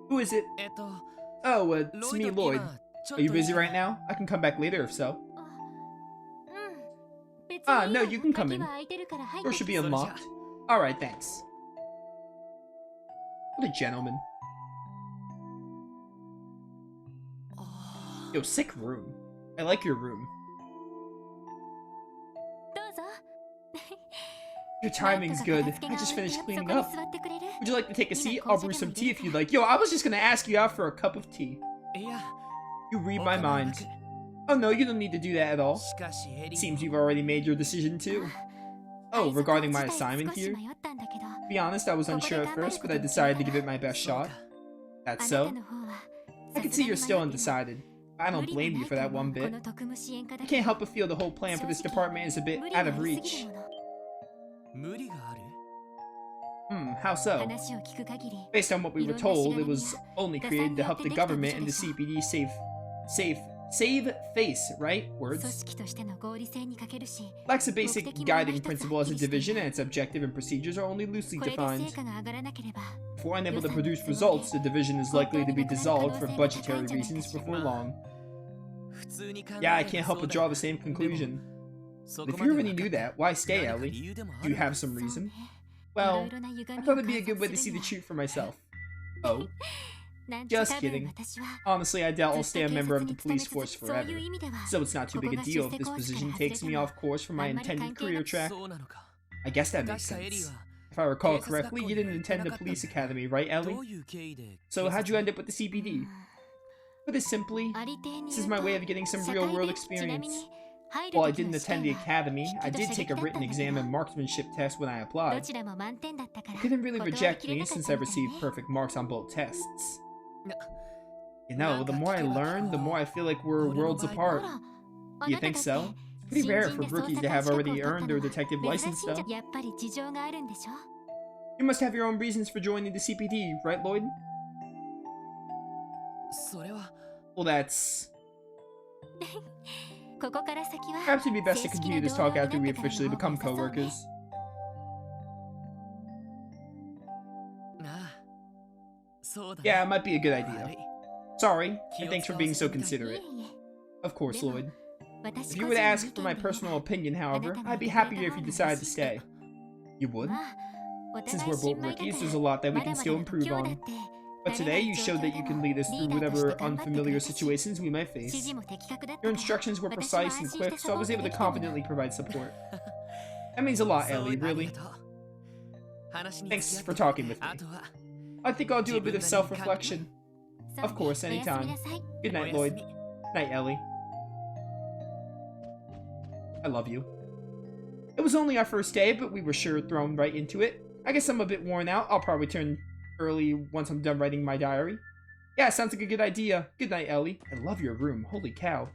Who is it? Oh, it's me, Lloyd. Are you busy right now? I can come back later if so. No, you can come in. Door should be unlocked. Alright, thanks. What a gentleman. Yo, sick room. I like your room. Your timing's good. I just finished cleaning up. Would you like to take a seat? I'll brew some tea if you'd like. Yo, I was just gonna ask you out for a cup of tea. You read my mind. Oh no, you don't need to do that at all. Seems you've already made your decision too. Oh, regarding my assignment here? To be honest, I was unsure at first, but I decided to give it my best shot. That's so? I can see you're still undecided. I don't blame you for that one bit. I can't help but feel the whole plan for this department is a bit out of reach. How so? Based on what we were told, it was only created to help the government and the CPD save face, right? Words. Lacks a basic guiding principle as a division, and its objective and procedures are only loosely defined. Before unable to produce results, the division is likely to be dissolved for budgetary reasons before long. Yeah, I can't help but draw the same conclusion. But if you already knew that, why stay, Ellie? Do you have some reason? Well, I thought it'd be a good way to see the truth for myself. Oh? Just kidding. Honestly, I doubt I'll stay a member of the police force forever. So it's not too big a deal if this position takes me off course from my intended career track. I guess that makes sense. If I recall correctly, you didn't attend the police academy, right, Ellie? So how'd you end up with the CPD? Put it simply, this is my way of getting some real-world experience. While I didn't attend the academy, I did take a written exam and marksmanship test when I applied. They couldn't really reject me since I received perfect marks on both tests. You know, the more I learn, the more I feel like we're worlds apart. Do you think so? It's pretty rare for rookies to have already earned their detective license, though. You must have your own reasons for joining the CPD, right, Lloyd? Well, that's... Perhaps it'd be best to continue this talk after we officially become co-workers. Yeah, it might be a good idea. Sorry, and thanks for being so considerate. Of course, Lloyd. If you were to ask for my personal opinion, however, I'd be happier if you decided to stay. You would? Since we're both rookies, there's a lot that we can still improve on. But today, you showed that you can lead us through whatever unfamiliar situations we might face. Your instructions were precise and quick, so I was able to confidently provide support. That means a lot, Ellie, really. Thanks for talking with me. I think I'll do a bit of self-reflection. Of course, anytime. Good night, Lloyd. Night, Ellie. I love you. It was only our first day, but we were sure thrown right into it. I guess I'm a bit worn out. I'll probably turn early once I'm done writing my diary. Yeah, sounds like a good idea. Good night, Ellie. I love your room. Holy cow.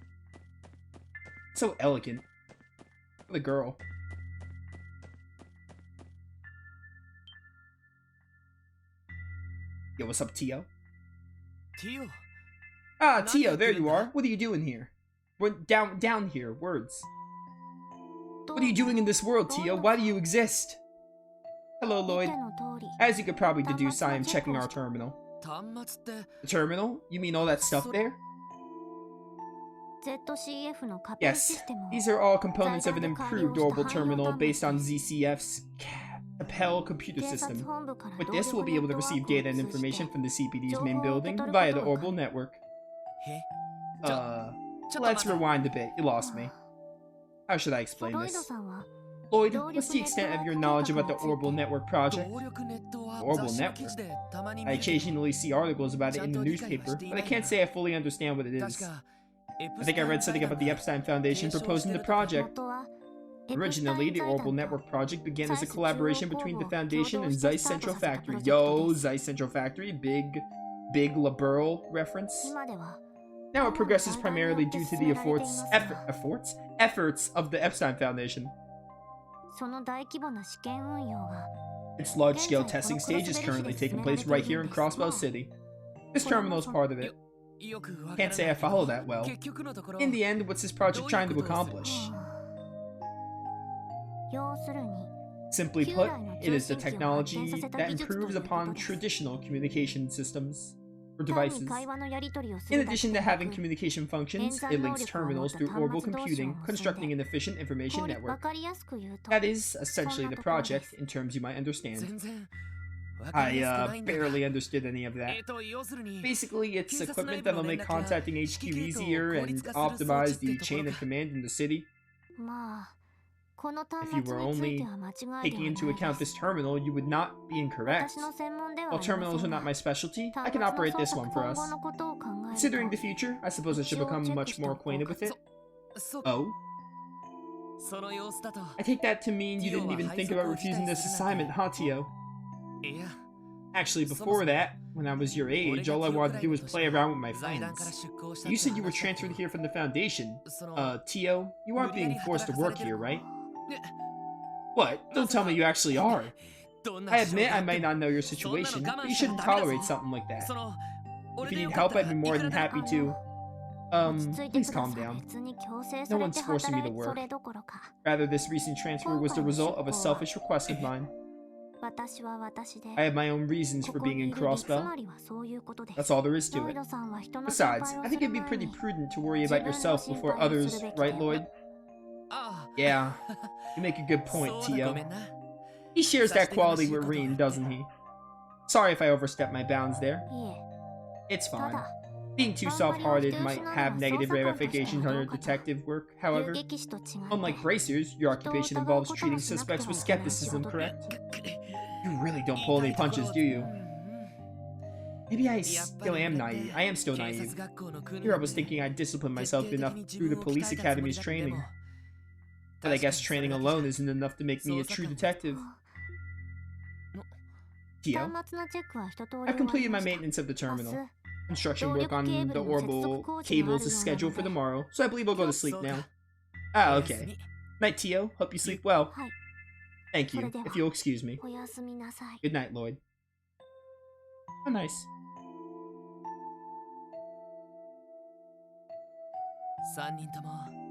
So elegant. What a girl. Yo, what's up, Tio? Ah, Tio, there you are. What are you doing here? Down here. Words. What are you doing in this world, Tio? Why do you exist? Hello, Lloyd. As you could probably deduce, I am checking our terminal. The terminal? You mean all that stuff there? Yes. These are all components of an improved orbital terminal based on ZCF's Capel computer system. With this, we'll be able to receive data and information from the CPD's main building via the orbital network. Let's rewind a bit. You lost me. How should I explain this? Lloyd, what's the extent of your knowledge about the Orbital Network project? The Orbital Network? I occasionally see articles about it in the newspaper, but I can't say I fully understand what it is. I think I read something about the Epstein Foundation proposing the project. Originally, the Orbital Network project began as a collaboration between the Foundation and Zeiss Central Factory. Yo, Zeiss Central Factory, big LaBeouf reference. Now it progresses primarily due to the efforts of the Epstein Foundation. Its large-scale testing stage is currently taking place right here in Crossbow City. This terminal is part of it. Can't say I follow that well. In the end, what's this project trying to accomplish? Simply put, it is the technology that improves upon traditional communication systems or devices. In addition to having communication functions, it links terminals through orbital computing, constructing an efficient information network. That is essentially the project, in terms you might understand. I barely understood any of that. Basically, it's equipment that'll make contacting HQ easier and optimize the chain of command in the city. If you were only taking into account this terminal, you would not be incorrect. While terminals are not my specialty, I can operate this one for us. Considering the future, I suppose I should become much more acquainted with it. Oh? I take that to mean you didn't even think about refusing this assignment, huh, Tio? Actually, before that, when I was your age, all I wanted to do was play around with my friends. You said you were transferred here from the Foundation. Tio, you aren't being forced to work here, right? What? Don't tell me you actually are. I admit I might not know your situation, but you shouldn't tolerate something like that. If you need help, I'd be more than happy to. Please calm down. No one's forcing me to work. Rather, this recent transfer was the result of a selfish request of mine. I have my own reasons for being in Crossbell. That's all there is to it. Besides, I think it'd be pretty prudent to worry about yourself before others, right, Lloyd? Yeah, you make a good point, Tio. He shares that quality with Reen, doesn't he? Sorry if I overstepped my bounds there. It's fine. Being too soft-hearted might have negative ramifications on your detective work, however. Unlike bracers, your occupation involves treating suspects with skepticism, correct? You really don't pull any punches, do you? Maybe I still am naive. I am still naive. Here I was thinking I'd discipline myself enough through the police academy's training. But I guess training alone isn't enough to make me a true detective. Tio, I've completed my maintenance of the terminal. Construction work on the orbital cables is scheduled for tomorrow, so I believe I'll go to sleep now. Ah, okay. Night, Tio. Hope you sleep well. Thank you, if you'll excuse me. Good night, Lloyd. Oh, nice.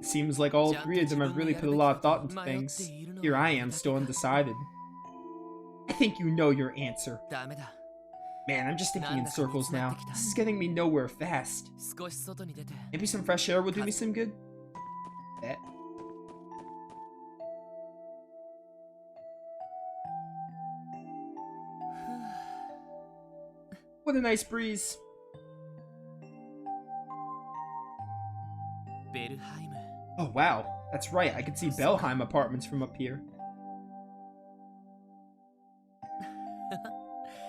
Seems like all three of them have really put a lot of thought into things. Here I am, still undecided. I think you know your answer. Man, I'm just thinking in circles now. This is getting me nowhere fast. Maybe some fresh air will do me some good? Bet. What a nice breeze. Oh wow, that's right, I can see Belheim apartments from up here.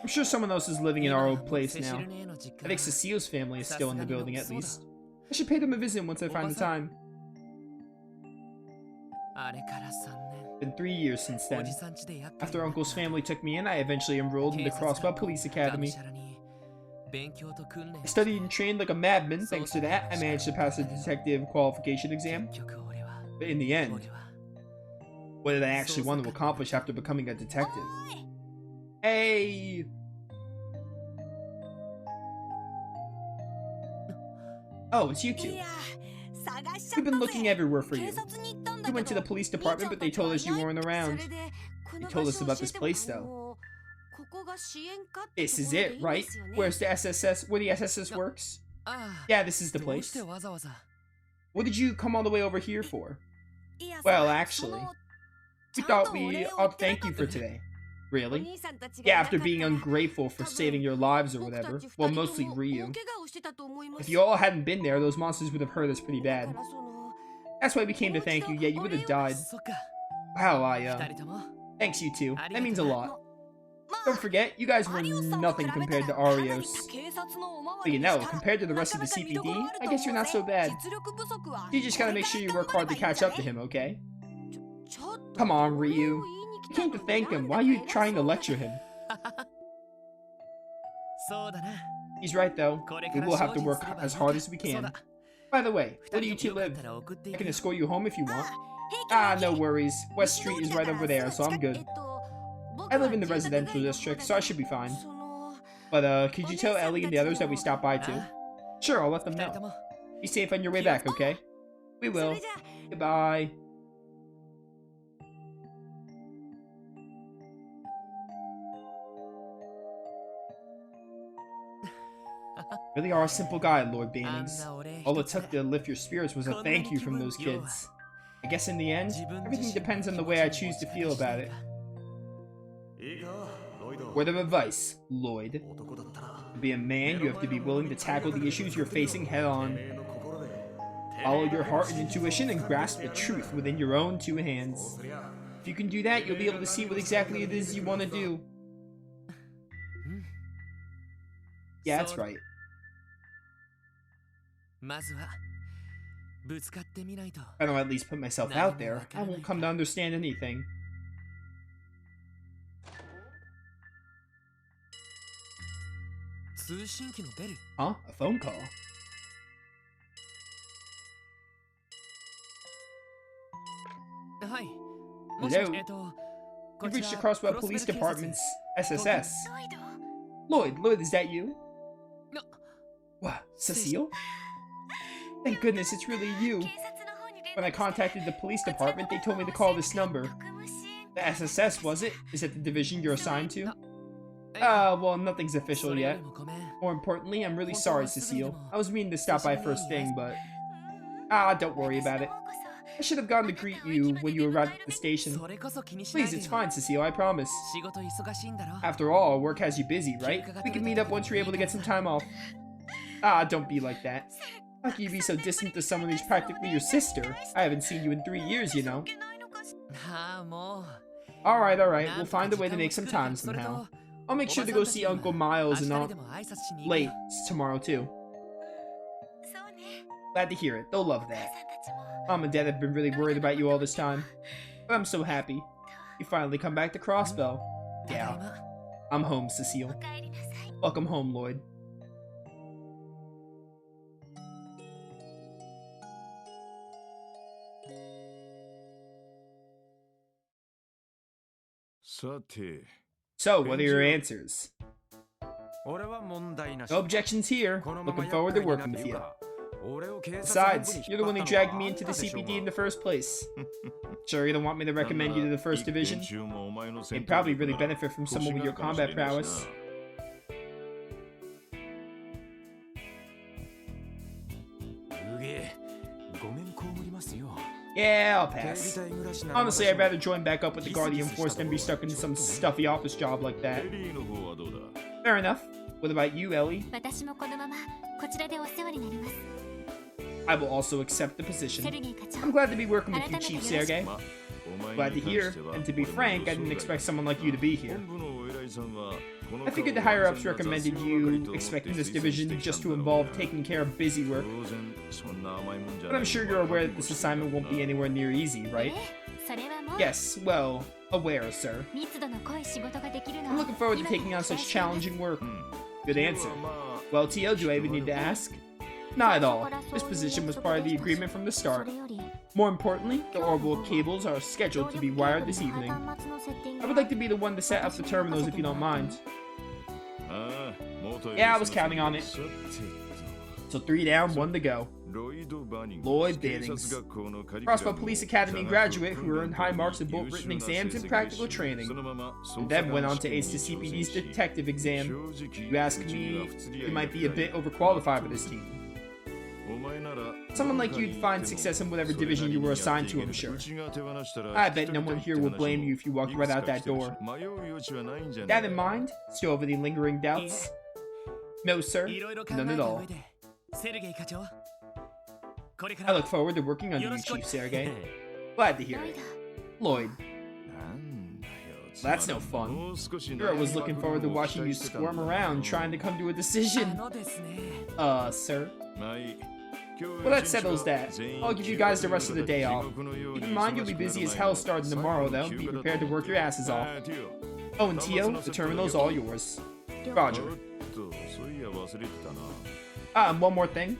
I'm sure someone else is living in our old place now. I think Cecile's family is still in the building at least. I should pay them a visit once I find the time. It's been 3 years since then. After Uncle's family took me in, I eventually enrolled in the Crossbell Police Academy. I studied and trained like a madman. Thanks to that, I managed to pass the detective qualification exam. But in the end, what did I actually want to accomplish after becoming a detective? Hey! Oh, it's you two. We've been looking everywhere for you. We went to the police department, but they told us you weren't around. They told us about this place, though. This is it, right? Where's the SSS? Where the SSS works? Yeah, this is the place. What did you come all the way over here for? Well, actually, we thought we ought to thank you for today. Really? Yeah, after being ungrateful for saving your lives or whatever. Well, mostly Ryu. If you all hadn't been there, those monsters would have hurt us pretty bad. That's why we came to thank you, yet you would have died. Wow, thanks you two. That means a lot. Don't forget, you guys were nothing compared to Arios. But you know, compared to the rest of the CPD, I guess you're not so bad. You just gotta make sure you work hard to catch up to him, okay? Come on, Ryu. You came to thank him. Why are you trying to lecture him? He's right, though. We will have to work as hard as we can. By the way, where do you two live? I can escort you home if you want. Ah, no worries. West Street is right over there, so I'm good. I live in the residential district, so I should be fine. But, could you tell Ellie and the others that we stopped by, too? Sure, I'll let them know. Be safe on your way back, okay? We will. Goodbye. Really are a simple guy, Lord Bannings. All it took to lift your spirits was a thank you from those kids. I guess in the end, everything depends on the way I choose to feel about it. Word of advice, Lloyd. To be a man, you have to be willing to tackle the issues you're facing head on. Follow your heart and intuition and grasp the truth within your own two hands. If you can do that, you'll be able to see what exactly it is you want to do. Yeah, that's right. I don't at least put myself out there. I won't come to understand anything. Huh? A phone call? Hello? You've reached the Crosswell Police Department's SSS. Lloyd, is that you? What, Cecile? Thank goodness it's really you. When I contacted the police department, they told me to call this number. The SSS, was it? Is it the division you're assigned to? Well, nothing's official yet. More importantly, I'm really sorry, Cecile. I was meaning to stop by first thing, but... don't worry about it. I should have gone to greet you when you arrived at the station. Please, it's fine, Cecile, I promise. After all, work has you busy, right? We can meet up once you're able to get some time off. Don't be like that. How can you be so distant to someone who's practically your sister? I haven't seen you in 3 years, you know. Alright, we'll find a way to make some time somehow. I'll make sure to go see Uncle Miles and Aunt Late tomorrow too. Glad to hear it. They'll love that. Mom and Dad have been really worried about you all this time. But I'm so happy. You finally come back to Crossbell. Yeah. I'm home, Cecile. Welcome home, Lloyd. So, what are your answers? No objections here. Looking forward to working with you. Besides, you're the one who dragged me into the CPD in the first place. Sure, you don't want me to recommend you to the 1st Division? They'd probably really benefit from someone with your combat prowess. Yeah, I'll pass. Honestly, I'd rather join back up with the Guardian Force than be stuck in some stuffy office job like that. Fair enough. What about you, Ellie? I will also accept the position. I'm glad to be working with you, Chief Sergei. Glad to hear, and to be frank, I didn't expect someone like you to be here. I figured the higher-ups recommended you expecting this division just to involve taking care of busy work. But I'm sure you're aware that this assignment won't be anywhere near easy, right? Yes, well, aware, sir. I'm looking forward to taking on such challenging work. Good answer. Well, Tio, do I even need to ask? Not at all. This position was part of the agreement from the start. More importantly, the orbital cables are scheduled to be wired this evening. I would like to be the one to set up the terminals if you don't mind. Yeah, I was counting on it. So 3 down, 1 to go. Lloyd Bannings. Crossbow Police Academy graduate who earned high marks in both written exams and practical training, and then went on to ace the CPD's detective exam. You ask me, you might be a bit overqualified for this team. Someone like you'd find success in whatever division you were assigned to, I'm sure. I bet no one here will blame you if you walked right out that door. That in mind, still have any lingering doubts? No, sir. None at all. I look forward to working under you, Chief Sergei. Glad to hear it. Lloyd. That's no fun. Sure, I was looking forward to watching you squirm around trying to come to a decision. Sir? Well, that settles that. I'll give you guys the rest of the day off. Keep in mind you'll be busy as hell starting tomorrow, though. Be prepared to work your asses off. Oh, and Tio, the terminal's all yours. Roger. And one more thing.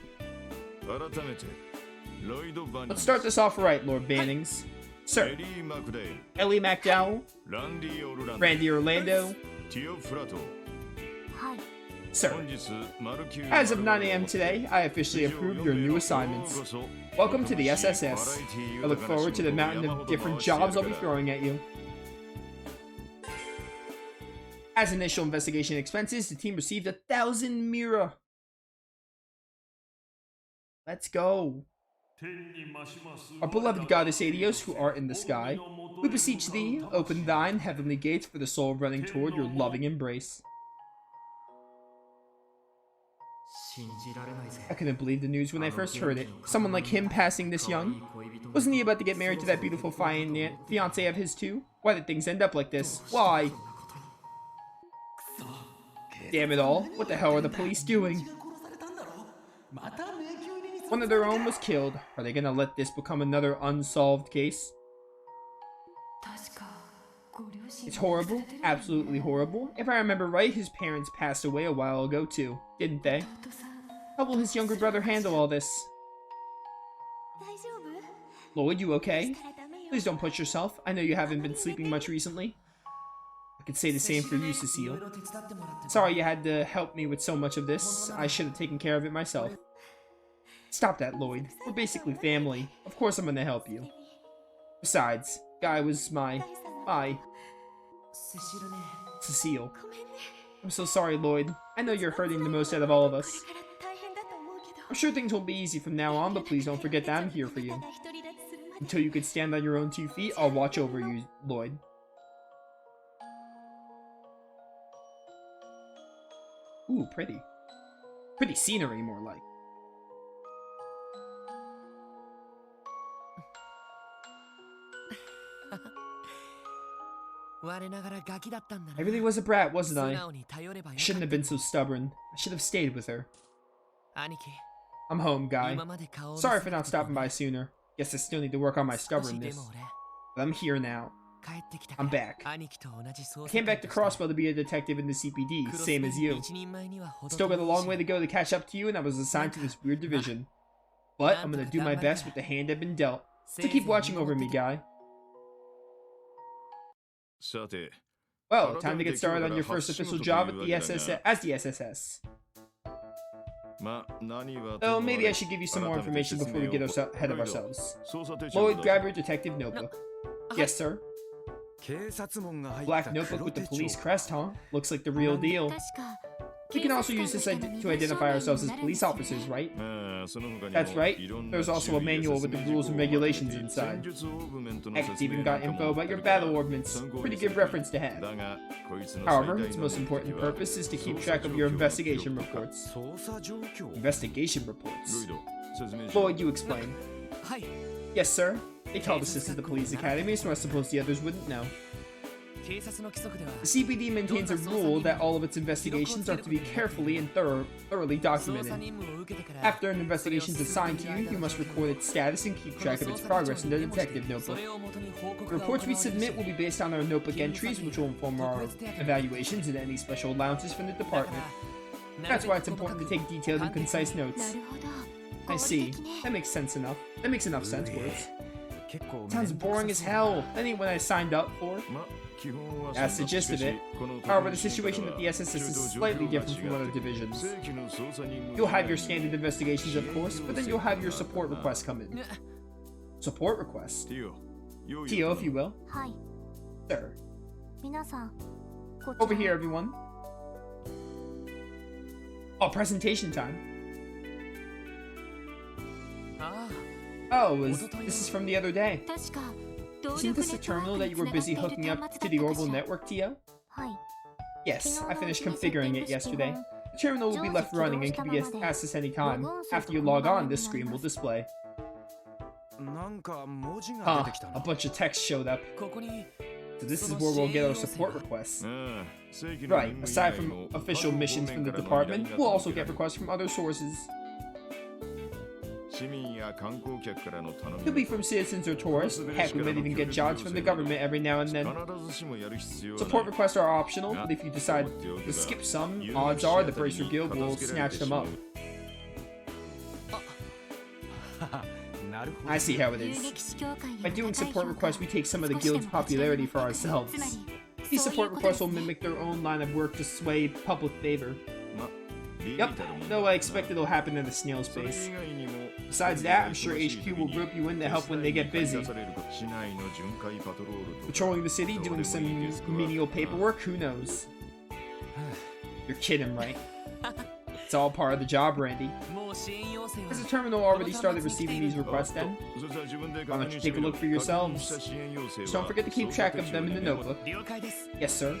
Let's start this off right, Lord Bannings. Sir. Ellie McDowell. Randy Orlando. Sir, as of 9 AM today, I officially approve your new assignments. Welcome to the SSS. I look forward to the mountain of different jobs I'll be throwing at you. As initial investigation expenses, the team received 1,000 Mira. Let's go. Our beloved goddess Adios, who art in the sky, we beseech thee, open thine heavenly gates for the soul running toward your loving embrace. I couldn't believe the news when I first heard it. Someone like him passing this young. Wasn't he about to get married to that beautiful fiancée of his too? Why did things end up like this? Why? Damn it all. What the hell are the police doing? One of their own was killed. Are they gonna let this become another unsolved case? It's horrible. Absolutely horrible. If I remember right, his parents passed away a while ago too, didn't they? How will his younger brother handle all this? Lloyd, you okay? Please don't push yourself. I know you haven't been sleeping much recently. I could say the same for you, Cecile. Sorry you had to help me with so much of this. I should have taken care of it myself. Stop that, Lloyd. We're basically family. Of course I'm gonna help you. Besides, Guy was my... Cecile. I'm so sorry, Lloyd. I know you're hurting the most out of all of us. I'm sure things won't be easy from now on, but please don't forget that I'm here for you. Until you can stand on your own 2 feet, I'll watch over you, Lloyd. Ooh, pretty. Pretty scenery, more like. I really was a brat, wasn't I? I shouldn't have been so stubborn. I should have stayed with her. I'm home, Guy. Sorry for not stopping by sooner. Guess I still need to work on my stubbornness. But I'm here now. I'm back. I came back to Crosswell to be a detective in the CPD, same as you. Still got a long way to go to catch up to you, and I was assigned to this weird division. But I'm gonna do my best with the hand I've been dealt. So keep watching over me, Guy. Well, time to get started on your first official job at the SSS. Oh, maybe I should give you some more information before we get ahead of ourselves. Lloyd, grab your detective notebook. Yes, sir. Black notebook with the police crest, huh? Looks like the real deal. We can also use this to identify ourselves as police officers, right? That's right. There's also a manual with the rules and regulations inside. Heck, it's even got info about your battle ordnance. Pretty good reference to have. However, its most important purpose is to keep track of your investigation reports. Investigation reports? Lloyd, you explain. Yes, sir. They told us this is the police academy, so I suppose the others wouldn't know. The CPD maintains a rule that all of its investigations are to be carefully and thoroughly documented. After an investigation is assigned to you, you must record its status and keep track of its progress in the detective notebook. The reports we submit will be based on our notebook entries, which will inform our evaluations and any special allowances from the department. That's why it's important to take detailed and concise notes. I see. That makes sense enough. That makes enough sense, words. Sounds boring as hell. That ain't what I signed up for. That's the gist of it. However, the situation at the SSS is slightly different from other divisions. You'll have your standard investigations, of course, but then you'll have your support requests come in. Support requests? Tio, if you will. Sir. Over here, everyone. Oh, presentation time. Oh, this is from the other day. Isn't this the terminal that you were busy hooking up to the orbital network, Tio? Yes, I finished configuring it yesterday. The terminal will be left running and can be accessed anytime. After you log on, this screen will display. Huh, a bunch of text showed up. So this is where we'll get our support requests. Right, aside from official missions from the department, we'll also get requests from other sources. Could be from citizens or tourists. Heck, we might even get jobs from the government every now and then. Support requests are optional, but if you decide to skip some, odds are the Bracer Guild will snatch them up. I see how it is. By doing support requests, we take some of the guild's popularity for ourselves. These support requests will mimic their own line of work to sway public favor. Yep, though I expect it'll happen at a snail's pace. Besides that, I'm sure HQ will group you in to help when they get busy. Patrolling the city, doing some menial paperwork, who knows? You're kidding, right? It's all part of the job, Randy. Has the terminal already started receiving these requests then? Why don't you take a look for yourselves? Just don't forget to keep track of them in the notebook. Yes, sir.